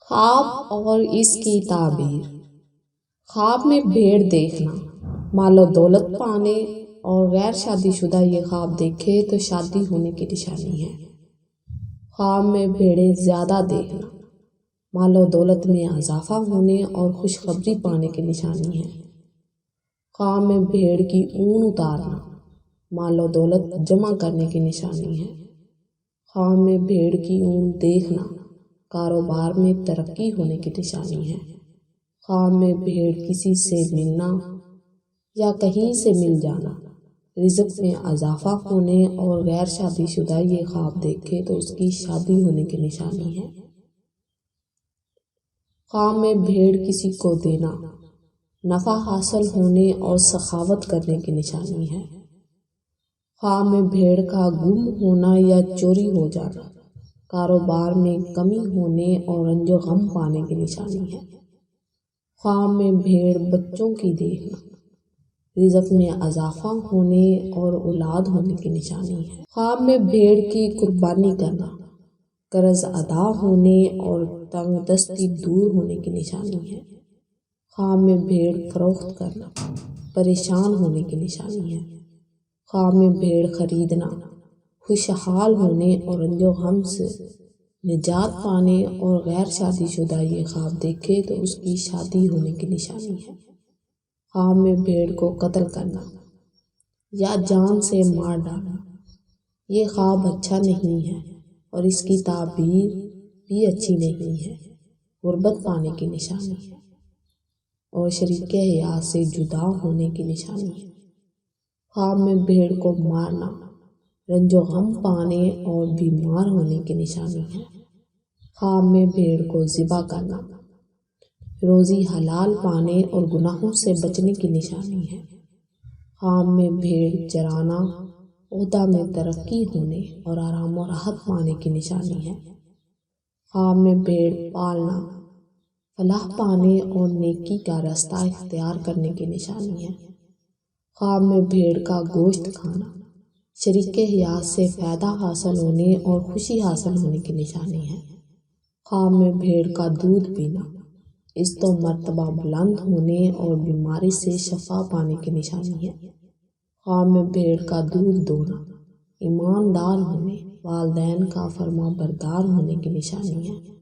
خواب اور اس کی تعبیر۔ خواب میں بھیڑ دیکھنا، مال و دولت پانے اور غیر شادی شدہ یہ خواب دیکھے تو شادی ہونے کی نشانی ہے۔ خواب میں بھیڑیں زیادہ دیکھنا، مال و دولت میں اضافہ ہونے اور خوشخبری پانے کی نشانی ہے۔ خواب میں بھیڑ کی اون اتارنا، مال و دولت جمع کرنے کی نشانی ہے۔ خواب میں بھیڑ کی اون دیکھنا، کاروبار میں ترقی ہونے کی نشانی ہے۔ خواب میں بھیڑ کسی سے ملنا یا کہیں سے مل جانا، رزق میں اضافہ ہونے اور غیر شادی شدہ یہ خواب دیکھے تو اس کی شادی ہونے کی نشانی ہے۔ خواب میں بھیڑ کسی کو دینا، نفع حاصل ہونے اور سخاوت کرنے کی نشانی ہے۔ خواب میں بھیڑ کا گم ہونا یا چوری ہو جانا، کاروبار میں کمی ہونے اور رنج و غم پانے کی نشانی ہے۔ خواب میں بھیڑ بچوں کی دیکھنا، رزق میں اضافہ ہونے اور اولاد ہونے کی نشانی ہے۔ خواب میں بھیڑ کی قربانی کرنا، قرض ادا ہونے اور تنگ دستی دور ہونے کی نشانی ہے۔ خواب میں بھیڑ فروخت کرنا، پریشان ہونے کی نشانی ہے۔ خواب میں بھیڑ خریدنا، خوشحال ہونے اور رنج و غم سے نجات پانے اور غیر شادی شدہ یہ خواب دیکھے تو اس کی شادی ہونے کی نشانی ہے۔ خواب میں بھیڑ کو قتل کرنا یا جان سے مار ڈالنا، یہ خواب اچھا نہیں ہے اور اس کی تعبیر بھی اچھی نہیں ہے۔ غربت پانے کی نشانی ہے اور شریک حیات سے جدا ہونے کی نشانی ہے۔ خواب میں بھیڑ کو مارنا، رنج و غم پانے اور بیمار ہونے کی نشانی ہے۔ خواب میں بھیڑ کو ذبح کرنا، روزی حلال پانے اور گناہوں سے بچنے کی نشانی ہے۔ خواب میں بھیڑ چرانا، عہدہ میں ترقی ہونے اور آرام و راحت پانے کی نشانی ہے۔ خواب میں بھیڑ پالنا، فلاح پانے اور نیکی کا راستہ اختیار کرنے کی نشانی ہے۔ خواب میں بھیڑ کا گوشت کھانا، شریک حیات سے فائدہ حاصل ہونے اور خوشی حاصل ہونے کی نشانی ہے۔ خواب میں بھیڑ کا دودھ پینا، عزت و مرتبہ بلند ہونے اور بیماری سے شفا پانے کی نشانی ہے۔ خواب میں بھیڑ کا دودھ دوہنا، ایماندار ہونے، والدین کا فرما بردار ہونے کی نشانی ہے۔